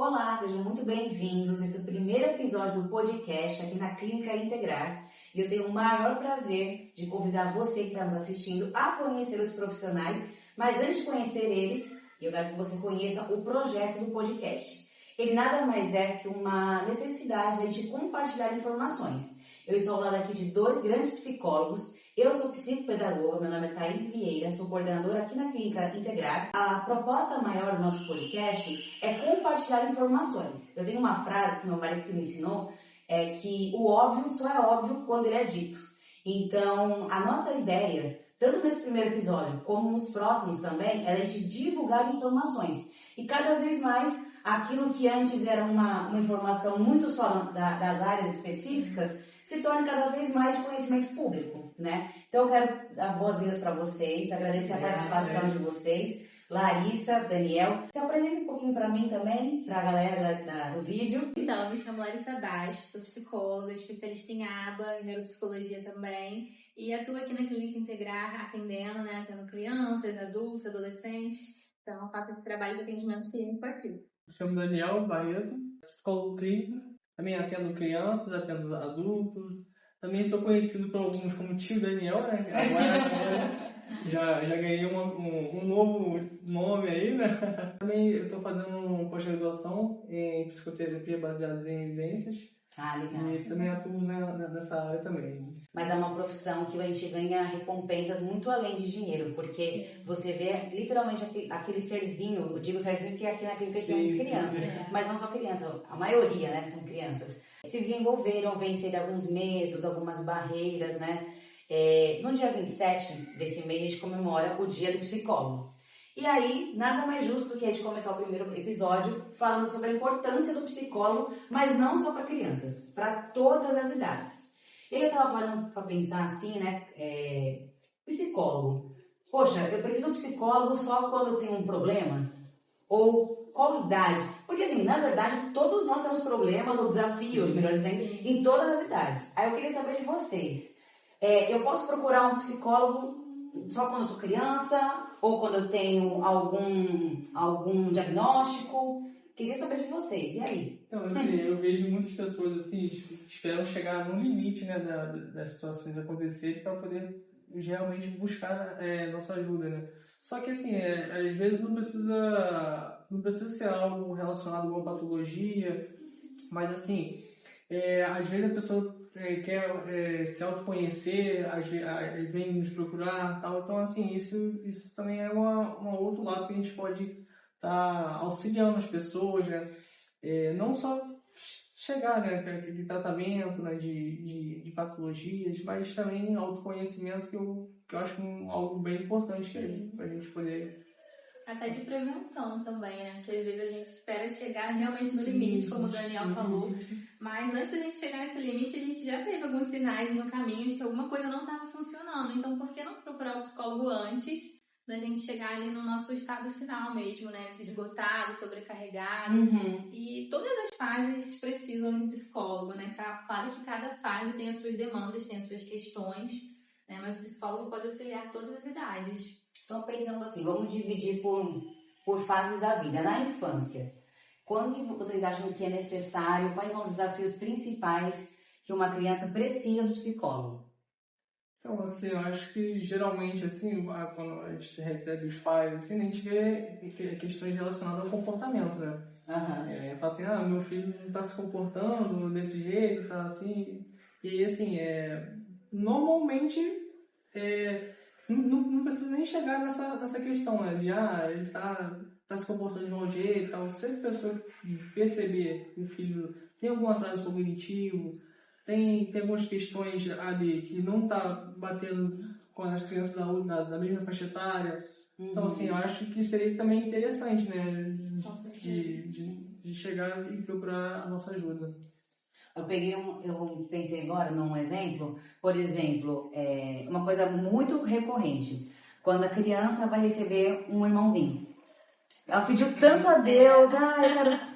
Olá, sejam muito bem-vindos. Esse é o primeiro episódio do podcast aqui na Clínica Integrar. E eu tenho o maior prazer de convidar você que está nos assistindo a conhecer os profissionais. Mas antes de conhecer eles, eu quero que você conheça o projeto do podcast. Ele nada mais é que uma necessidade de compartilhar informações. Eu estou ao lado aqui de dois grandes psicólogos. Eu sou psicopedagoga, meu nome é Thaís Vieira, sou coordenadora aqui na Clínica Integrar. A proposta maior do nosso podcast é compartilhar informações. Eu tenho uma frase que meu marido me ensinou, é que o óbvio só é óbvio quando ele é dito. Então, a nossa ideia, tanto nesse primeiro episódio como nos próximos também, é a gente divulgar informações. E cada vez mais, aquilo que antes era uma informação muito só das áreas específicas, se torna cada vez mais de conhecimento público, né? Então eu quero dar boas-vindas para vocês, agradecer a participação de vocês, Larissa, Daniel. Se apresenta um pouquinho para mim também, para a galera do vídeo. Então, eu me chamo Larissa Bastos, sou psicóloga, especialista em ABA, em neuropsicologia também, e atuo aqui na Clínica Integrar, atendendo, né, atendo crianças, adultos, adolescentes. Então, eu faço esse trabalho de atendimento clínico aqui. Me chamo Daniel Barreto, psicólogo clínico. Também atendo crianças, atendo adultos. Também sou conhecido por alguns como tio Daniel, né? Agora já ganhei um novo nome aí, né? Também eu estou fazendo uma pós-graduação em psicoterapia baseada em evidências. Legal. E também atuo nessa área também. Mas é uma profissão que a gente ganha recompensas muito além de dinheiro, porque você vê literalmente aquele serzinho, eu digo serzinho porque aqui na clínica tem muita criança, mas não só criança, a maioria, né, são crianças. Se desenvolveram, venceram alguns medos, algumas barreiras, né? No dia 27 desse mês a gente comemora o Dia do Psicólogo. E aí, nada mais justo do que a gente começar o primeiro episódio falando sobre a importância do psicólogo, mas não só para crianças, para todas as idades. Eu estava parando para pensar assim, né, psicólogo. Poxa, eu preciso de um psicólogo só quando eu tenho um problema? Ou qual idade? Porque assim, na verdade, todos nós temos problemas ou desafios, melhor dizendo, em todas as idades. Aí eu queria saber de vocês. Eu posso procurar um psicólogo só quando eu sou criança? Ou quando eu tenho algum diagnóstico? Queria saber de vocês, e aí? Então, assim, eu vejo muitas pessoas assim, esperam chegar no limite, né, das situações acontecerem para poder realmente buscar nossa ajuda, né? Só que assim, às vezes não precisa ser algo relacionado a uma patologia, mas assim, às vezes a pessoa quer se autoconhecer, vem nos procurar, tal. Então assim, isso também é um outro lado que a gente pode estar auxiliando as pessoas, né? Não só chegar, né, aquele tratamento, né, de patologias, mas também autoconhecimento, que eu acho algo bem importante para a gente poder... Até de prevenção também, né? Que às vezes a gente espera chegar realmente no limite, como o Daniel falou. Mas antes da gente chegar nesse limite, a gente já teve alguns sinais no caminho de que alguma coisa não estava funcionando. Então, por que não procurar o psicólogo antes da gente chegar ali no nosso estado final mesmo, né? Esgotado, sobrecarregado. E todas as fases precisam de um psicólogo, né? Claro que cada fase tem as suas demandas, tem as suas questões, né? Mas o psicólogo pode auxiliar todas as idades. Então, pensando assim, vamos dividir por fases da vida. Na infância, quando que vocês acham que é necessário, quais são os desafios principais que uma criança precisa do psicólogo? Então, assim, eu acho que geralmente, assim, quando a gente recebe os pais, assim, a gente vê questões relacionadas ao comportamento, né? Fala assim, meu filho não está se comportando desse jeito, tá assim... E aí, assim, normalmente... Não precisa nem chegar nessa questão, né? De, ele tá se comportando de mau jeito e tal. Se a pessoa perceber que o filho tem algum atraso cognitivo, tem algumas questões ali que não tá batendo com as crianças da mesma faixa etária. Então, assim, eu acho que seria também interessante, né? De chegar e procurar a nossa ajuda. Eu pensei agora num exemplo, por exemplo, uma coisa muito recorrente, quando a criança vai receber um irmãozinho. Ela pediu tanto a Deus,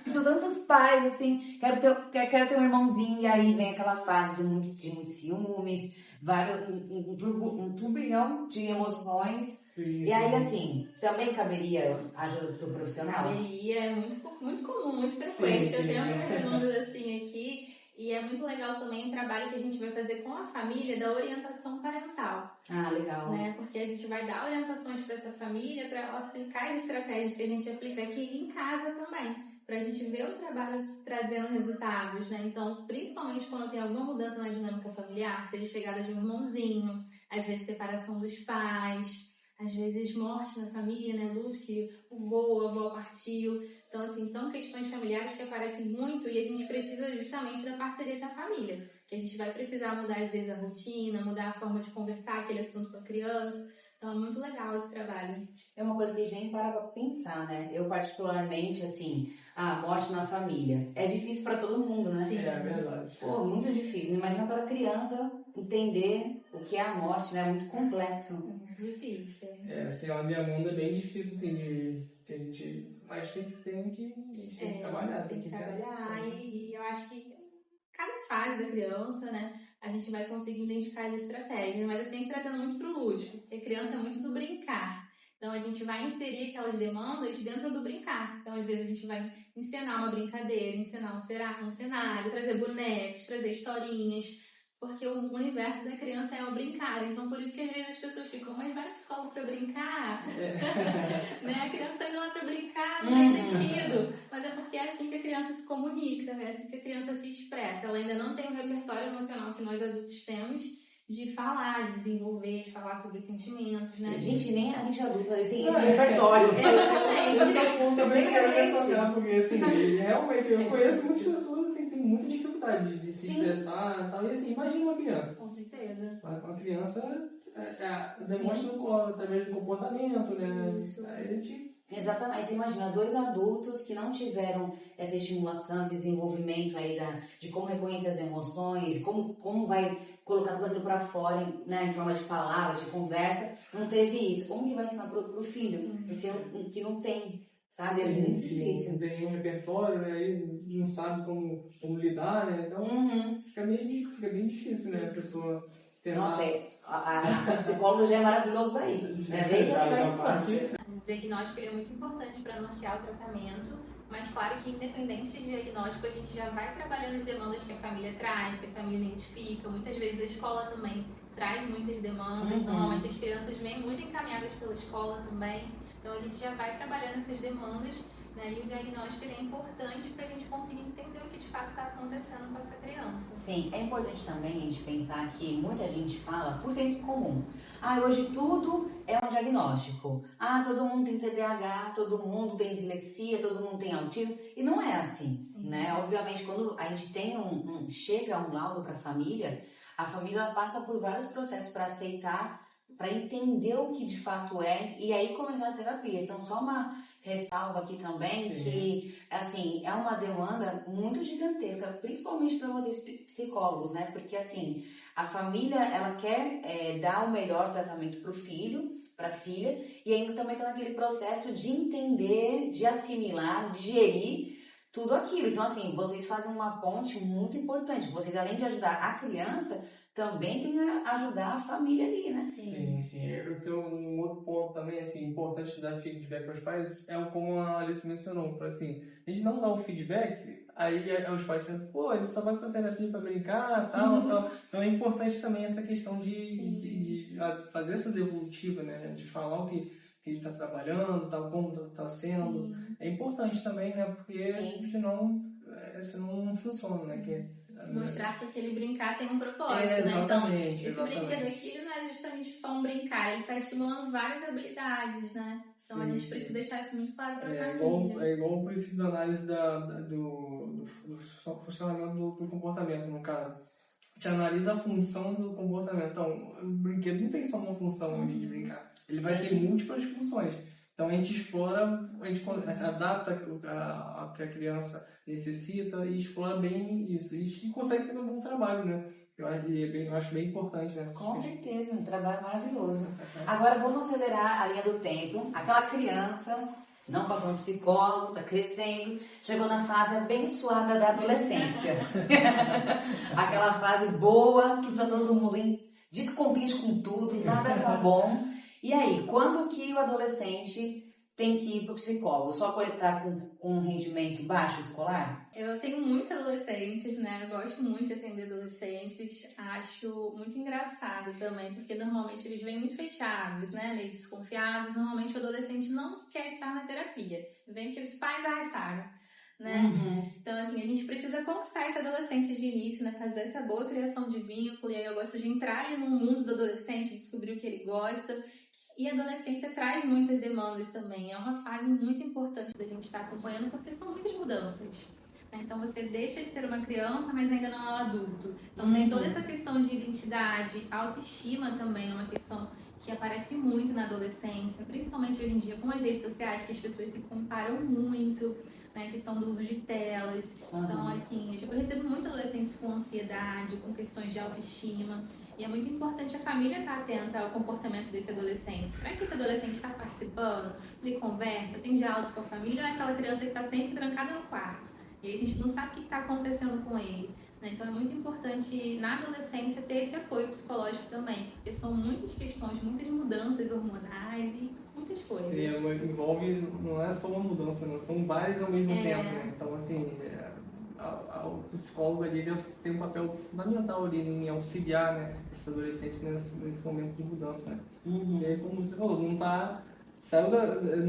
pediu tantos pais, assim, quero ter um irmãozinho, e aí vem aquela fase de muitos ciúmes, um turbilhão de emoções, Sim. E aí, assim, também caberia ajuda do profissional? Caberia, é muito comum, muito frequente. Sim, Eu tenho sim. alguns números assim aqui, e é muito legal também o trabalho que a gente vai fazer com a família da orientação parental. Ah, legal. Né? Porque a gente vai dar orientações para essa família, para ela aplicar as estratégias que a gente aplica aqui em casa também, para a gente ver o trabalho trazendo resultados, né? Então, principalmente quando tem alguma mudança na dinâmica familiar, seja chegada de um irmãozinho, às vezes separação dos pais, às vezes morte na família, né? Luto que o vô, a avó partiu. Então, assim, são questões familiares que aparecem muito e a gente precisa justamente da parceria da família. Que a gente vai precisar mudar, às vezes, a rotina, mudar a forma de conversar aquele assunto com a criança. Então, é muito legal esse trabalho. É uma coisa que a gente nem para pra pensar, né? Eu, particularmente, assim, a morte na família. É difícil pra todo mundo, né? Sim. É verdade. Pô, muito difícil. Imagina para a criança entender o que é a morte, né? É muito complexo. É muito difícil. Assim, a minha mão é bem difícil, assim, que a gente... Mas tem que trabalhar. Tem que trabalhar. E eu acho que cada fase da criança, né? A gente vai conseguir identificar as estratégias, mas assim, tratando muito pro lúdico, porque a criança é muito do brincar. Então, a gente vai inserir aquelas demandas dentro do brincar. Então, às vezes, a gente vai ensinar uma brincadeira, ensinar um cenário, trazer bonecos, trazer historinhas, porque o universo da criança é o brincar. Então, por isso que às vezes as pessoas ficam, mas vai na escola pra brincar? Né? A criança tá indo lá pra brincar, não tem sentido. Mas é porque é assim que a criança se comunica, é assim que a criança se expressa. Ela ainda não tem o repertório emocional que nós adultos temos de falar, de desenvolver, de falar sobre os sentimentos, né? Gente, nem a gente adulta tem esse repertório. Esse é o ponto também que eu quero Exatamente. tocar, porque assim, realmente eu conheço muitas pessoas que têm muita dificuldade de se Sim. expressar e tal. E assim, imagina uma criança. Com certeza. Uma criança demonstra através do comportamento, né? Isso. Aí a gente... Exatamente. Você imagina, 2 adultos que não tiveram essa estimulação, esse desenvolvimento aí de como reconhecer as emoções, como vai colocar tudo aquilo pra fora, né, em forma de palavras, de conversa, não teve isso. Como que vai ensinar pro filho? Porque que não tem, sabe? É muito difícil. Não tem nenhum repertório, né? Aí não sabe como lidar, né? Então fica bem difícil, né? A pessoa ter Nossa, a psicóloga já é maravilhoso daí. Né? Desde a infância. O diagnóstico ele é muito importante para nortear o tratamento, mas claro que independente de diagnóstico, a gente já vai trabalhando as demandas que a família traz, que a família identifica. Muitas vezes a escola também traz muitas demandas, normalmente as crianças vêm muito encaminhadas pela escola também. Então a gente já vai trabalhando essas demandas, né? E o diagnóstico ele é importante para a gente conseguir entender o que de fato está acontecendo com essa criança. Sim, é importante também a gente pensar que muita gente fala por senso comum. Hoje tudo é um diagnóstico. Todo mundo tem TDAH, todo mundo tem dislexia, todo mundo tem autismo. E não é assim, né? Obviamente, quando a gente tem chega um laudo para a família passa por vários processos para aceitar, para entender o que de fato é, e aí começar as terapias. Então, só uma ressalva aqui também, que, assim, é uma demanda muito gigantesca, principalmente para vocês psicólogos, né? Porque, assim, a família, ela quer dar o melhor tratamento para o filho, para a filha, e ainda também está naquele processo de entender, de assimilar, de digerir tudo aquilo. Então, assim, vocês fazem uma ponte muito importante. Vocês, além de ajudar a criança, também tem que ajudar a família ali, né? Sim. Eu tenho um outro ponto também, assim, importante de dar feedback aos pais, é como a Alice mencionou, assim, a gente não dá o feedback, aí os pais pensam, pô, ele só vai pra terapia pra brincar, tal. Então é importante também essa questão de fazer essa devolutiva, né? De falar o que ele está trabalhando, tal, como está sendo. É importante também, né? Porque senão não funciona, né? Mostrar que aquele brincar tem um propósito, né? Então, esse brinquedo aqui não é justamente só um brincar, ele está estimulando várias habilidades, né? Então a gente precisa deixar isso muito claro para a família. É igual o princípio da análise do funcionamento do comportamento, no caso. A gente analisa a função do comportamento. Então, o brinquedo não tem só uma função ali de brincar. Ele vai ter múltiplas funções. Então, a gente explora, a gente adapta a que a criança necessita e explora bem isso. E consegue fazer um bom trabalho, né? Eu acho bem importante, né? Com certeza, um trabalho maravilhoso. Agora, vamos acelerar a linha do tempo. Aquela criança não passou no psicólogo, está crescendo, chegou na fase abençoada da adolescência. Aquela fase boa, que está todo mundo descontente com tudo, nada tá bom. E aí, quando que o adolescente tem que ir para o psicólogo? Só quando ele está com um rendimento baixo escolar? Eu tenho muitos adolescentes, né? Eu gosto muito de atender adolescentes. Acho muito engraçado também, porque normalmente eles vêm muito fechados, né? Meio desconfiados. Normalmente o adolescente não quer estar na terapia. Vem porque os pais arrastaram, né? Então, assim, a gente precisa conquistar esse adolescente de início, né? Fazer essa boa criação de vínculo. E aí eu gosto de entrar ali no mundo do adolescente, descobrir o que ele gosta. E a adolescência traz muitas demandas também. É uma fase muito importante da gente estar acompanhando, porque são muitas mudanças. Então você deixa de ser uma criança, mas ainda não é um adulto. Então tem toda essa questão de identidade, autoestima também é uma questão que aparece muito na adolescência, principalmente hoje em dia com as redes sociais, que as pessoas se comparam muito, né? A questão do uso de telas. Então, assim, eu recebo muito adolescentes com ansiedade, com questões de autoestima. E é muito importante a família estar atenta ao comportamento desse adolescente. Será que esse adolescente está participando? Ele conversa, tem diálogo com a família? Ou é aquela criança que está sempre trancada no quarto? E aí a gente não sabe o que está acontecendo com ele, né? Então é muito importante na adolescência ter esse apoio psicológico também. Porque são muitas questões, muitas mudanças hormonais e muitas coisas. Sim, envolve, não é só uma mudança, não, são várias ao mesmo tempo, né? Então, assim, o psicólogo ali ele tem um papel fundamental ali em auxiliar, né, esse adolescente nesse momento de mudança, né? E aí, como você falou, não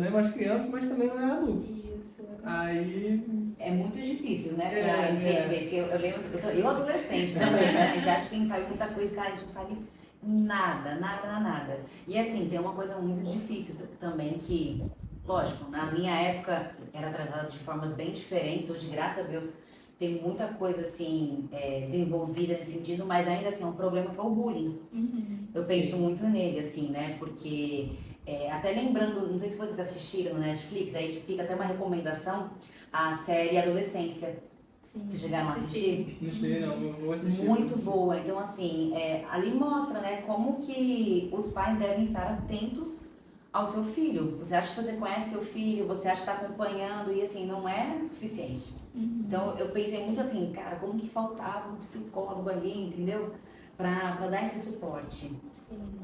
é mais criança, mas também não é adulto. Isso. Aí... É muito difícil, né, pra entender, porque eu lembro, eu adolescente também, né? A gente acha que a gente sabe muita coisa, cara, a gente não sabe nada. E assim, tem uma coisa muito difícil também que, lógico, na minha época era tratado de formas bem diferentes, hoje, graças a Deus, tem muita coisa assim desenvolvida nesse sentido, mas ainda assim é um problema que é o bullying. Eu penso muito nele, assim, né? Porque até lembrando, não sei se vocês assistiram no Netflix, aí fica até uma recomendação, a série Adolescência. Sim. Vocês chegaram a assistir? Não sei, não, eu vou assistir. Muito boa. Então, assim, ali mostra, né, como que os pais devem estar atentos ao seu filho. Você acha que você conhece seu filho, você acha que está acompanhando e, assim, não é suficiente. Então, eu pensei muito assim, cara, como que faltava um psicólogo ali, entendeu? Pra dar esse suporte. Sim.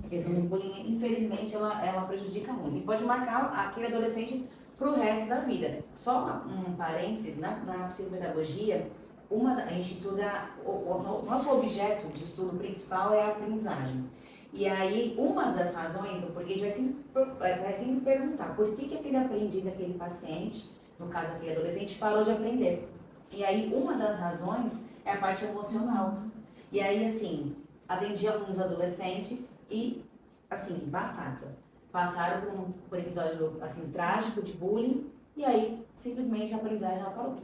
A questão do bullying, infelizmente, ela prejudica muito. E pode marcar aquele adolescente pro resto da vida. Só um parênteses, na psicopedagogia, a gente estuda, o nosso objeto de estudo principal é a aprendizagem. E aí, uma das razões do porquê, a gente vai sempre perguntar por que aquele aprendiz, aquele paciente, no caso aquele adolescente, parou de aprender. E aí, uma das razões é a parte emocional. E aí, assim, atendi alguns adolescentes e, assim, batata. Passaram por um episódio, assim, trágico de bullying e aí, simplesmente, a aprendizagem já parou.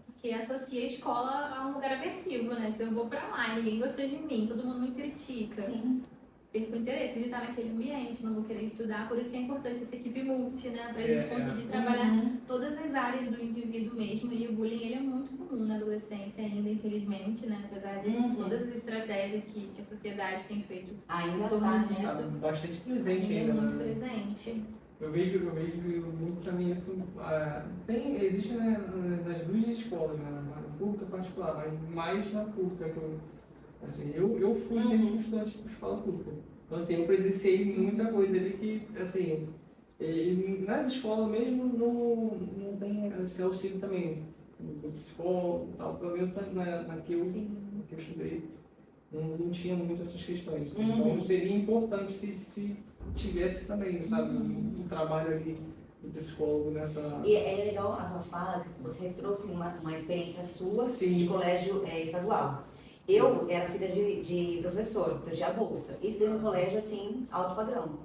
Porque associa a escola a um lugar aversivo, né? Se eu vou pra lá e ninguém gosta de mim, todo mundo me critica. Sim. Perco o interesse de estar naquele ambiente, não vou querer estudar. Por isso que é importante essa equipe multi, né? Pra gente conseguir trabalhar todas as áreas do indivíduo mesmo. E o bullying, ele é muito comum na adolescência ainda, infelizmente, né? Apesar de todas as estratégias que a sociedade tem feito Ainda em torno tá, disso. Tá bastante presente ainda. É muito presente. Eu vejo muito também isso. Existe, né, nas duas escolas, né, na pública e particular, mas mais na pública que eu fui sempre um estudante de escola pública. Então, assim, eu presenciei muita coisa ali que, assim, nas escolas mesmo não tem esse auxílio também do psicólogo e tal, pelo menos na que eu estudei, não tinha muito essas questões. Então, seria importante se tivesse também, sabe, um trabalho ali do psicólogo nessa... E é legal a sua fala, que você trouxe uma experiência sua Sim. de colégio estadual. Eu era filha de professor, eu tinha bolsa. E estudei no colégio, assim, alto padrão.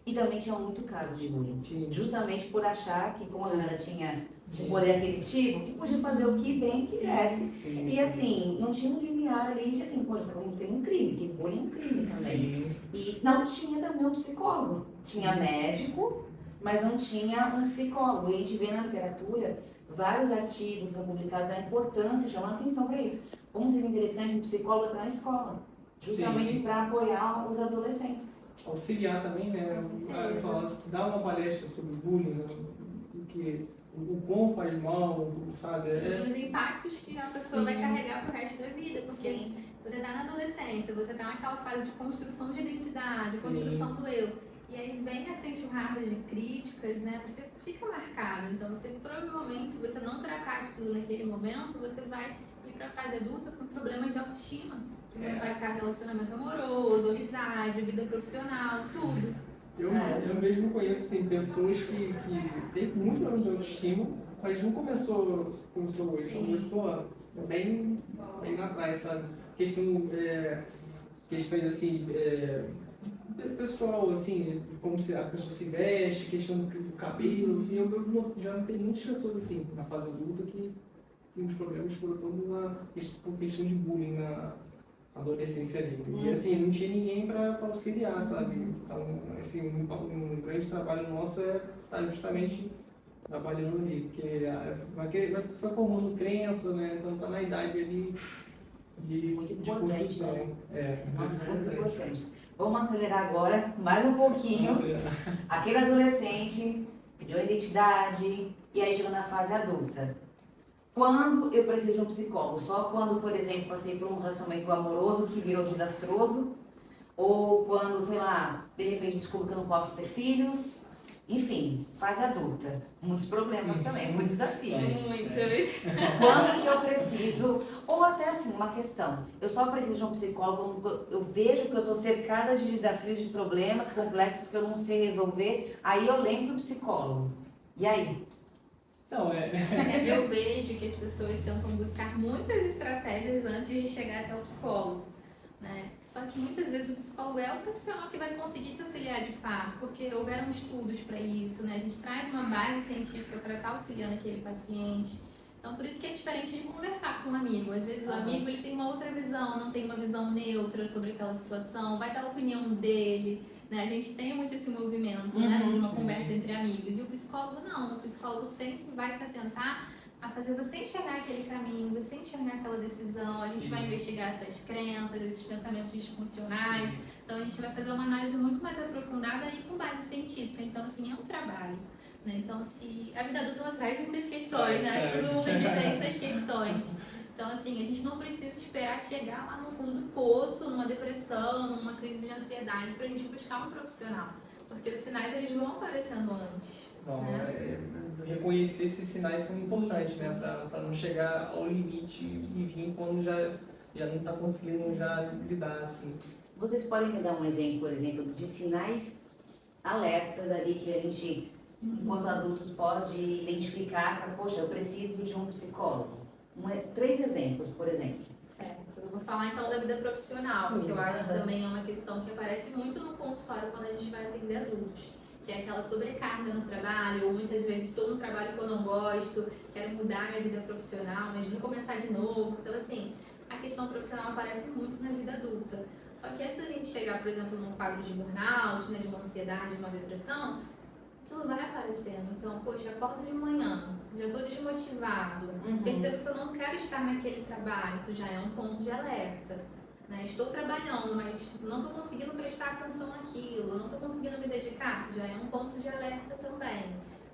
E também tinha muito caso de bullying. Justamente por achar que, como a galera tinha poder aquisitivo, que podia fazer o que bem quisesse. E assim, não tinha um limiar ali de assim, pô, você tá cometendo um crime, que bullying é um crime também. E não tinha também um psicólogo. Tinha médico, mas não tinha um psicólogo. E a gente vê na literatura vários artigos que são publicados, a importância, chamando atenção para isso. Como seria interessante um psicólogo estar na escola, justamente para apoiar os adolescentes. Auxiliar também, né? Dar uma palestra sobre bullying, né? O quão faz mal, sabe? Os impactos que a pessoa vai carregar pro resto da vida, porque você tá na adolescência, você tá naquela fase de construção de identidade, construção do eu. e aí vem essa enxurrada de críticas, né? Você fica marcado. Então, você provavelmente, se você não tratar aquilo naquele momento, você vai ir para a fase adulta com problemas de autoestima, que vai impactar relacionamento amoroso, amizade, vida profissional, tudo. Eu mesmo conheço assim, pessoas que têm muito problema de autoestima, mas não começou hoje, começou bem lá atrás, sabe? Questões assim, pessoal, assim, como a pessoa se veste, questão do cabelo, assim, eu já não tenho muitas pessoas assim, na fase adulta que tem uns problemas por questão de bullying na adolescência ali. E assim, não tinha ninguém para auxiliar, sabe? Então, assim, um grande trabalho nosso é estar justamente trabalhando ali, porque vai formando crença, né? Então tá na idade ali de construção. Né? Nossa, muito importante. Vamos acelerar agora, mais um pouquinho. Aquele adolescente criou a identidade e aí chegou na fase adulta. Quando eu preciso de um psicólogo? Só quando, por exemplo, passei por um relacionamento amoroso que virou desastroso? Ou quando, sei lá, de repente descubro que eu não posso ter filhos? Enfim, fase adulta. Muitos problemas também, muitos desafios. Muitos. Quando que eu preciso? Ou até assim, uma questão. Eu só preciso de um psicólogo quando eu vejo que eu estou cercada de desafios, de problemas complexos que eu não sei resolver. Aí eu lembro do psicólogo. E aí? Então, Eu vejo que as pessoas tentam buscar muitas estratégias antes de chegar até o psicólogo, né? Só que muitas vezes o psicólogo é o profissional que vai conseguir te auxiliar de fato, porque houveram estudos para isso, né? A gente traz uma base científica para estar auxiliando aquele paciente. Então, por isso que é diferente de conversar com um amigo. Às vezes o amigo ele tem uma outra visão, não tem uma visão neutra sobre aquela situação, vai dar a opinião dele. Né? A gente tem muito esse movimento, né, de uma conversa entre amigos. E o psicólogo não. O psicólogo sempre vai se atentar a fazer você enxergar aquele caminho, você enxergar aquela decisão. A gente vai investigar essas crenças, esses pensamentos disfuncionais. Então, a gente vai fazer uma análise muito mais aprofundada e com base científica. Então, assim, é um trabalho. Né? Então, se a vida adulta ela traz muitas questões, né? Acho que todo mundo tem suas questões. Então, assim, a gente não precisa esperar chegar lá no fundo do poço, numa depressão, numa crise de ansiedade, pra gente buscar um profissional. Porque os sinais, eles vão aparecendo antes. Né? Reconhecer esses sinais são importantes, né? Pra não chegar ao limite e vir quando já não está conseguindo já lidar, assim. Vocês podem me dar um exemplo, por exemplo, de sinais alertas ali que a gente, enquanto adultos, pode identificar para, poxa, eu preciso de um psicólogo? 3 exemplos, por exemplo. Certo. Eu vou falar então da vida profissional, porque eu acho que também é uma questão que aparece muito no consultório quando a gente vai atender adultos. Que é aquela sobrecarga no trabalho, ou muitas vezes estou no trabalho que eu não gosto, quero mudar minha vida profissional, mas recomeçar de novo. Então, assim, a questão profissional aparece muito na vida adulta. Só que antes da gente chegar, por exemplo, num quadro de burnout, né, de uma ansiedade, de uma depressão, aquilo vai aparecendo. Então, poxa, acordo de manhã, já estou desmotivado, percebo que eu não quero estar naquele trabalho, isso já é um ponto de alerta. Né? Estou trabalhando, mas não estou conseguindo prestar atenção naquilo, não estou conseguindo me dedicar, já é um ponto de alerta também.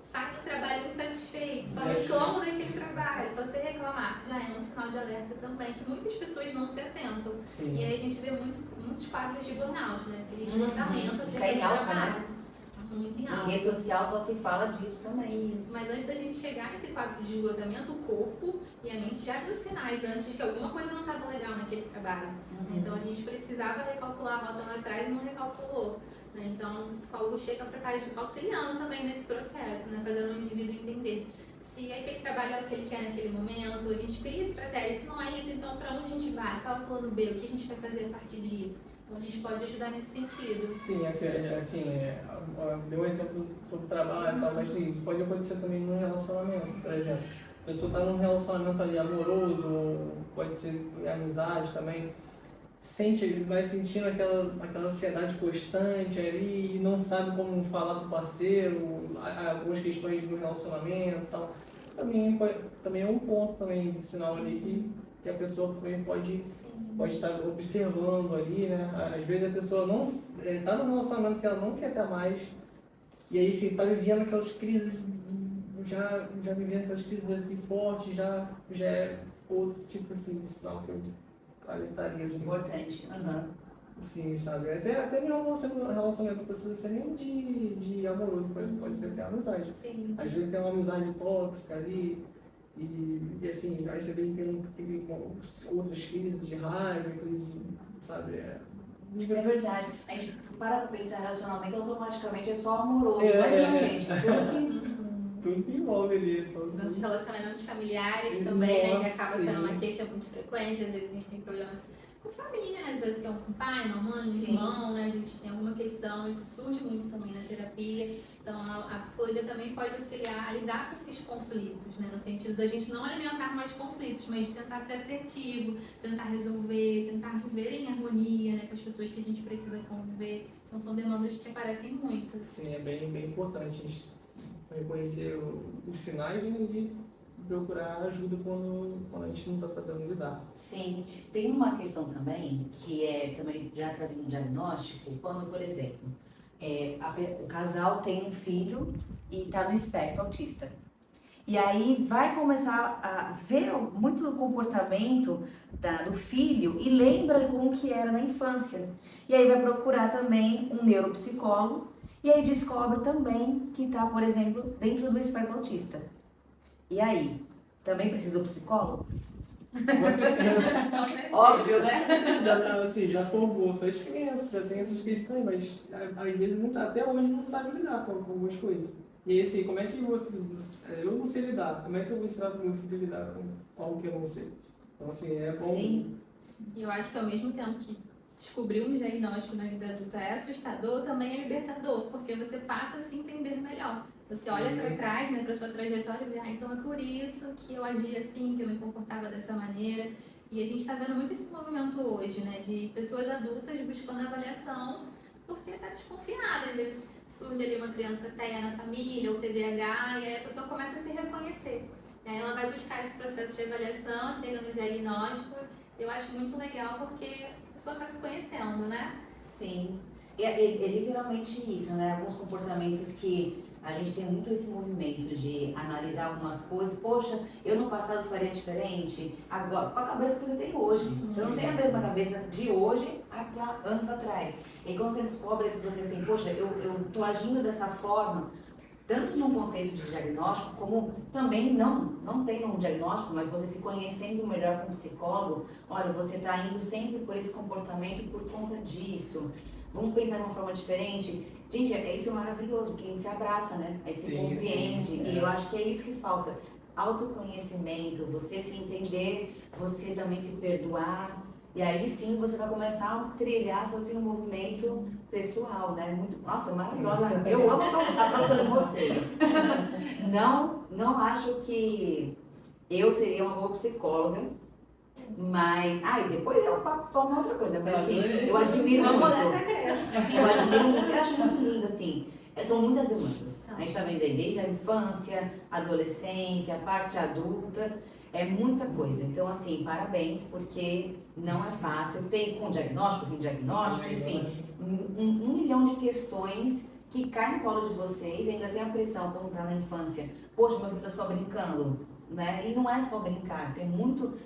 Sai do trabalho insatisfeito, só reclamo daquele trabalho, só sei reclamar, já é um sinal de alerta também, que muitas pessoas não se atentam. Sim. E aí a gente vê muitos quadros de burnout, né? Aquele esgotamento, assim, em alta, né? Muito em alta. Em rede social só se fala disso também. Isso, mas antes da gente chegar nesse quadro de esgotamento, o corpo e a mente já viu sinais antes de que alguma coisa não estava legal naquele trabalho. Então a gente precisava recalcular a rota lá atrás e não recalculou. Né? Então o psicólogo chega para estar auxiliando também nesse processo, né? Fazendo o indivíduo entender se aquele trabalho é o que ele quer naquele momento, a gente cria estratégia. Se não é isso, então para onde a gente vai? Qual é o plano B? O que a gente vai fazer a partir disso? Então a gente pode ajudar nesse sentido. Sim, assim, deu um exemplo sobre trabalho e tal, mas sim, isso pode acontecer também no relacionamento, por exemplo. A pessoa está num relacionamento ali amoroso, ou pode ser amizade também, ele vai sentindo aquela ansiedade constante ali e não sabe como falar com o parceiro, algumas questões do relacionamento e tal. Também é um ponto também de sinal ali que a pessoa também pode estar observando ali, né? Às vezes a pessoa não está num relacionamento que ela não quer ter mais, e aí sim, está vivendo aquelas crises, já vivendo aquelas crises assim fortes, já é outro tipo assim, de sinal que eu alertaria. Assim. Importante. Sim, sabe? Até meu relacionamento não precisa ser nem de amoroso, pode ser até amizade. Sim. Às vezes tem uma amizade tóxica ali, e assim, aí você vê que tem outras crises de raiva, crises de, sabe? É verdade. A gente para pra pensar em relacionamento, automaticamente é só amoroso, mas não, gente. Tudo que envolve ali. Nossos relacionamentos familiares também, né? Que acaba sim. sendo uma queixa muito frequente. Às vezes a gente tem problemas com família, né? Às vezes tem um pai, uma mãe, um irmão, né? A gente tem alguma questão, isso surge muito também na terapia. Então a psicologia também pode auxiliar a lidar com esses conflitos, né? No sentido da gente não alimentar mais conflitos, mas de tentar ser assertivo, tentar resolver, tentar viver em harmonia, né? Com as pessoas que a gente precisa conviver. Então são demandas que aparecem muito. Sim, é bem importante a gente reconhecer os sinais, né, e procurar ajuda quando a gente não está sabendo lidar. Sim, tem uma questão também, que é também já trazendo um diagnóstico, quando, por exemplo, o casal tem um filho e está no espectro autista. E aí vai começar a ver muito o comportamento do filho e lembra como que era na infância. E aí vai procurar também um neuropsicólogo e aí descobre também que está, por exemplo, dentro do espectro autista. E aí? Também precisa do psicólogo? Óbvio, né? Já formou suas crenças, já tem essas questões, mas às vezes até hoje não sabe lidar com algumas coisas. E aí, assim, como é que eu não sei lidar, como é que eu vou ensinar para o meu filho a lidar com algo que eu não sei? Então, assim, é bom... Sim. E eu acho que ao mesmo tempo que descobrir um diagnóstico na vida adulta é assustador, também é libertador, porque você passa a se entender melhor. Você olha para trás, né, para sua trajetória e vê, então é por isso que eu agia assim, que eu me comportava dessa maneira. E a gente está vendo muito esse movimento hoje, né, de pessoas adultas buscando avaliação porque está desconfiada. Às vezes surge ali uma criança TEA na família ou TDAH e aí a pessoa começa a se reconhecer. E aí ela vai buscar esse processo de avaliação, chega no diagnóstico. Eu acho muito legal porque a pessoa está se conhecendo, né? Sim. É literalmente isso, né? Alguns comportamentos que a gente tem muito esse movimento de analisar algumas coisas. Poxa, eu no passado faria diferente. Agora, com a cabeça que você tem hoje. Você não tem a mesma cabeça de hoje há anos atrás. E quando você descobre que você tem, poxa, eu tô agindo dessa forma, tanto num contexto de diagnóstico, como também não tem um diagnóstico, mas você se conhecendo melhor como psicólogo, olha, você está indo sempre por esse comportamento por conta disso. Vamos pensar de uma forma diferente. Gente, isso é maravilhoso, porque a gente se abraça, né? Aí se compreende. E eu acho que é isso que falta. Autoconhecimento, você se entender, você também se perdoar. E aí sim você vai começar a trilhar sozinho um movimento pessoal, né? Muito, nossa, maravilhosa. Eu amo a profissão de vocês. Não acho que eu seria uma boa psicóloga, mas... e depois eu falo uma outra coisa, mas assim, eu admiro muito. Eu admiro muito, eu acho muito lindo, assim. São muitas demandas. A gente tá vendo aí desde a infância, adolescência, a parte adulta. É muita coisa. Então, assim, parabéns, porque não é fácil. Tem com diagnóstico, sem diagnóstico, enfim, um milhão de questões que caem no colo de vocês e ainda tem a pressão quando tá na infância. Poxa, meu filho tá só brincando, né? E não é só brincar, tem muito,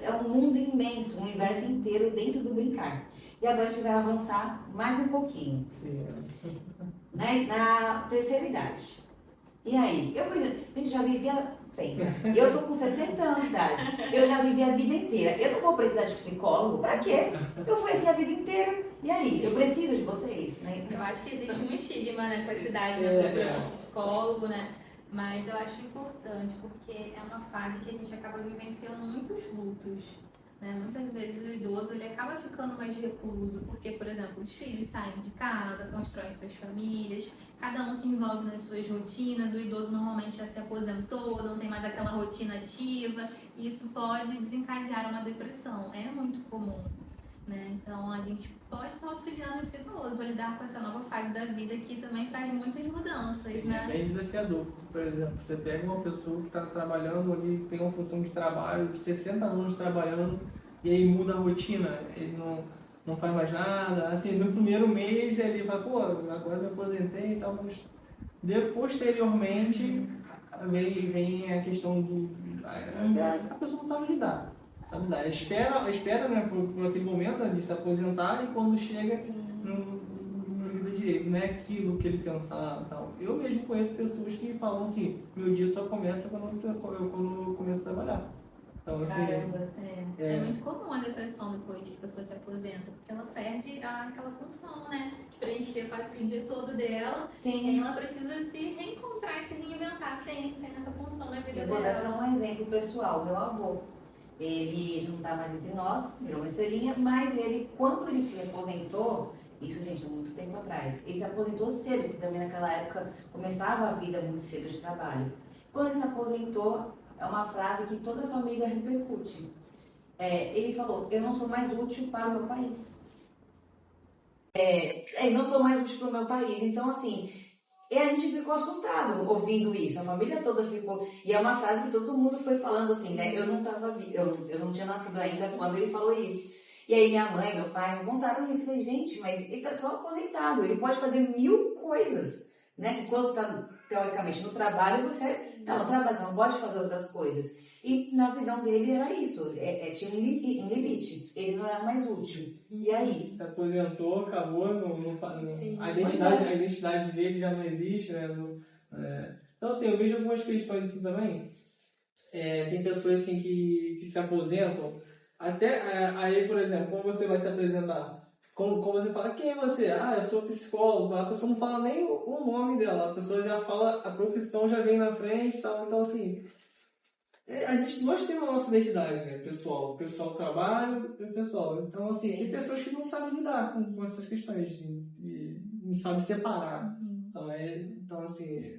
é um mundo imenso, um universo inteiro dentro do brincar. E agora a gente vai avançar mais um pouquinho. Sim. Né? Na terceira idade. E aí? Eu, por exemplo, a gente já vivia... Pensa, eu tô com 70 anos de idade, eu já vivi a vida inteira, eu não vou precisar de psicólogo, pra quê? Eu fui assim a vida inteira, e aí? Eu preciso de vocês, né? Eu acho que existe um estigma, né, com essa idade, né, para psicólogo, né, mas eu acho importante, porque é uma fase que a gente acaba vivenciando muitos lutos, né, muitas vezes o idoso, ele acaba ficando mais recluso, porque, por exemplo, os filhos saem de casa, constroem suas famílias, cada um se envolve nas suas rotinas, o idoso normalmente já se aposentou, não tem mais aquela rotina ativa, e isso pode desencadear uma depressão, é muito comum, né? Então a gente pode estar auxiliando esse idoso a lidar com essa nova fase da vida que também traz muitas mudanças, Sim, né? É bem desafiador. Por exemplo, você pega uma pessoa que está trabalhando ali, que tem uma função de trabalho, de 60 anos trabalhando, e aí muda a rotina, ele não faz mais nada, assim, no primeiro mês ele fala, pô, agora me aposentei e tal, mas posteriormente vem a questão de a pessoa não sabe lidar, estabilidade. Espera, né, por aquele momento, né, de se aposentar, e quando chega, não lida direito, não é aquilo que ele pensava e tal. Eu mesmo conheço pessoas que falam assim, meu dia só começa quando eu começo a trabalhar. Então, assim, Caramba. É muito comum a depressão depois que a pessoa se aposenta, porque ela perde aquela função, né? Que preenchia quase que o dia todo dela. Sim. E aí ela precisa se reencontrar e se reinventar sem essa função na vida Eu vou dar dela. até um exemplo pessoal. Meu avô, ele já não está mais entre nós, virou uma estrelinha, mas ele, quando ele se aposentou, isso, gente, há muito tempo atrás, ele se aposentou cedo, porque também naquela época começava a vida muito cedo de trabalho. Quando ele se aposentou, é uma frase que toda a família repercute. Ele falou, eu não sou mais útil para o meu país. Não sou mais útil para o meu país. Então, assim, a gente ficou assustado ouvindo isso. A família toda ficou... E é uma frase que todo mundo foi falando assim, né? Eu não tinha nascido ainda quando ele falou isso. E aí minha mãe, meu pai me contaram isso. Eu falei, gente, mas ele está só aposentado. Ele pode fazer 1000 coisas, né? Que quando você está, teoricamente, no trabalho, você está no trabalho, você não pode fazer outras coisas. E na visão dele era isso, tinha um limite, ele não era mais útil. E aí? Se aposentou, acabou, a identidade dele já não existe, né? Então, assim, eu vejo algumas questões assim também. Tem pessoas assim que se aposentam, até aí, por exemplo, quando você vai se apresentar, como você fala, quem é você? Eu sou psicólogo. A pessoa não fala nem o nome dela, a pessoa já fala, a profissão já vem na frente e tal. Então, assim, nós temos a nossa identidade, né, pessoal? O pessoal trabalha e o pessoal. Então, assim, tem pessoas que não sabem lidar com essas questões e não sabem separar. Então, assim,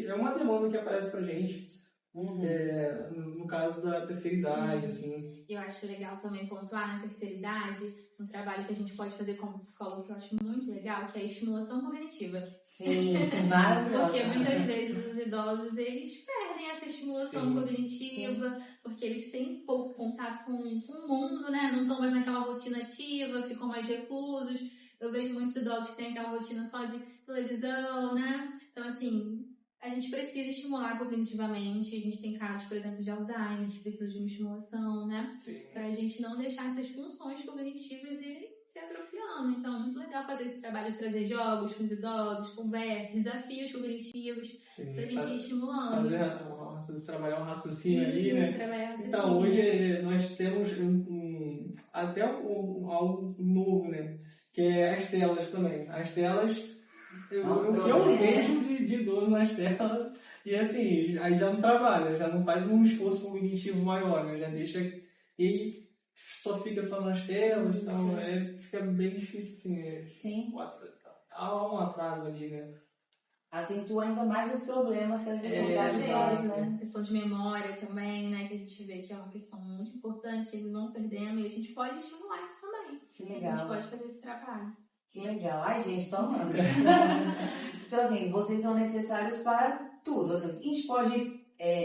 é uma demanda que aparece pra gente. No caso da terceira idade, assim. Eu acho legal também pontuar na terceira idade um trabalho que a gente pode fazer como psicólogo, que eu acho muito legal, que é a estimulação cognitiva. Sim, maravilhoso. Porque muitas vezes os idosos, eles perdem essa estimulação cognitiva, porque eles têm pouco contato com o mundo, né? Não estão mais naquela rotina ativa, ficam mais reclusos. Eu vejo muitos idosos que têm aquela rotina só de televisão, né? Então, assim, a gente precisa estimular cognitivamente. A gente tem casos, por exemplo, de Alzheimer, que precisam de uma estimulação, né? Para a gente não deixar essas funções cognitivas irem se atrofiando. Então, é muito legal fazer esse trabalho de trazer jogos com os idosos, conversas, desafios cognitivos, para a gente ir estimulando. Trabalhar um raciocínio ali, né? Então, hoje nós temos até algo novo, né? Que é as telas também. As telas... Eu vejo de idoso nas telas, e assim, aí já não trabalha, já não faz um esforço cognitivo maior, né? Já deixa e só fica só nas telas, então fica bem difícil, assim. Sim. Há um atraso ali, né? Acentua ainda mais os problemas que a gente deles, né? Questão de memória também, né? Que a gente vê que é uma questão muito importante, que eles vão perdendo, e a gente pode estimular isso também. Que legal. A gente pode fazer esse trabalho. Que legal. Ai, gente, tô amando. Então, assim, vocês são necessários para tudo. Assim, a gente pode,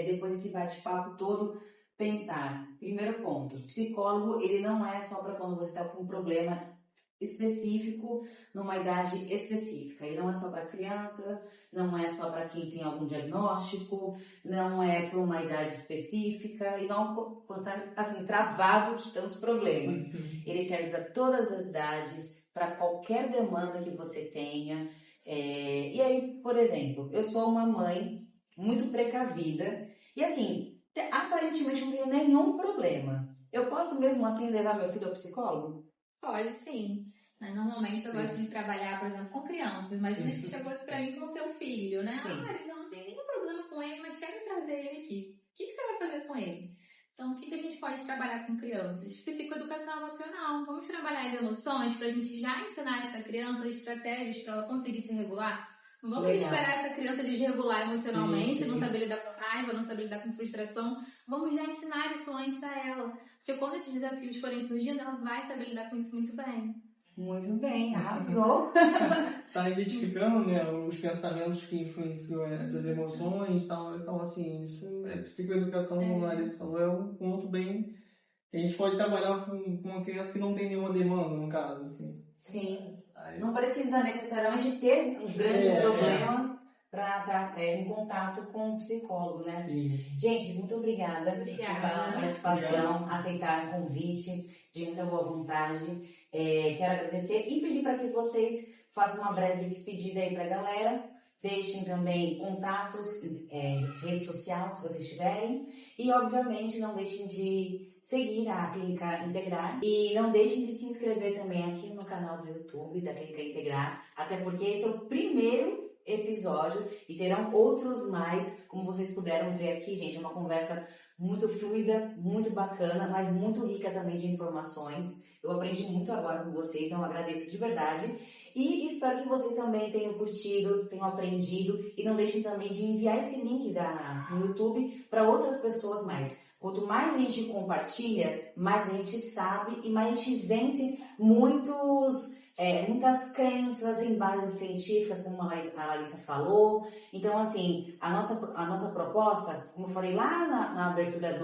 depois desse bate-papo todo, pensar. Primeiro ponto, psicólogo, ele não é só para quando você está com um problema específico, numa idade específica. Ele não é só para criança, não é só para quem tem algum diagnóstico, não é para uma idade específica, e não estar assim, travado de tantos problemas. Ele serve para todas as idades, para qualquer demanda que você tenha. E aí, por exemplo, eu sou uma mãe muito precavida e assim, aparentemente não tenho nenhum problema. Eu posso mesmo assim levar meu filho ao psicólogo? Pode sim. Normalmente eu gosto de trabalhar, por exemplo, com crianças. Imagina que você chegou aqui pra mim com o seu filho, né? Marisa, eu não tenho nenhum problema com ele, mas quero trazer ele aqui. O que você vai fazer com ele? Então, o que a gente pode trabalhar com crianças? Psicoeducação emocional. Vamos trabalhar as emoções para a gente já ensinar essa criança estratégias para ela conseguir se regular? Não vamos esperar essa criança desregular emocionalmente, não saber lidar com raiva, não saber lidar com frustração. Vamos já ensinar isso antes a ela. Porque quando esses desafios forem surgindo, ela vai saber lidar com isso muito bem. Muito bem, arrasou. Está identificando, né, os pensamentos que influenciam essas emoções, então assim, isso psicoeducação, como a Larissa falou, é um ponto bem que a gente pode trabalhar com uma criança que não tem nenhuma demanda, no caso, assim. Sim, não precisa necessariamente ter um grande problema para estar em contato com o psicólogo, né? Sim. Gente, muito obrigada, Obrigada. pela participação, aceitar o convite, de muita boa vontade. Quero agradecer e pedir para que vocês façam uma breve despedida aí para a galera. Deixem também contatos, rede social, se vocês tiverem. E, obviamente, não deixem de seguir a Clínica Integrar. E não deixem de se inscrever também aqui no canal do YouTube da Clínica Integrar. Até porque esse é o primeiro episódio e terão outros mais, como vocês puderam ver aqui, gente. É uma conversa muito fluida, muito bacana, mas muito rica também de informações. Eu aprendi muito agora com vocês, então eu agradeço de verdade. E espero que vocês também tenham curtido, tenham aprendido e não deixem também de enviar esse link no YouTube para outras pessoas mais. Quanto mais a gente compartilha, mais a gente sabe e mais a gente vence muitas crenças em bases científicas, como a Larissa falou. Então, assim, a nossa proposta, como eu falei lá na abertura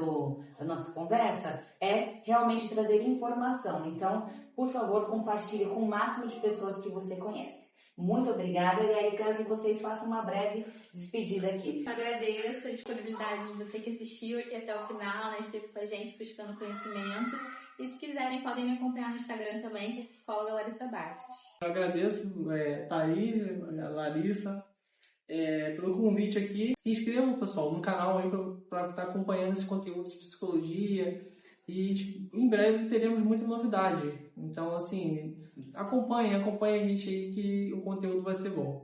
da nossa conversa, é realmente trazer informação. Então, por favor, compartilhe com o máximo de pessoas que você conhece. Muito obrigada, e aí quero que vocês façam uma breve despedida aqui. Agradeço a disponibilidade de você que assistiu aqui até o final, né? Esteve com a gente buscando conhecimento. E se quiserem, podem me acompanhar no Instagram também, que é psicóloga Larissa Bastos. Eu agradeço, Thaís, a Larissa, pelo convite aqui. Se inscrevam, pessoal, no canal aí para estar acompanhando esse conteúdo de psicologia. E em breve teremos muita novidade. Então, assim, acompanhe a gente aí que o conteúdo vai ser bom.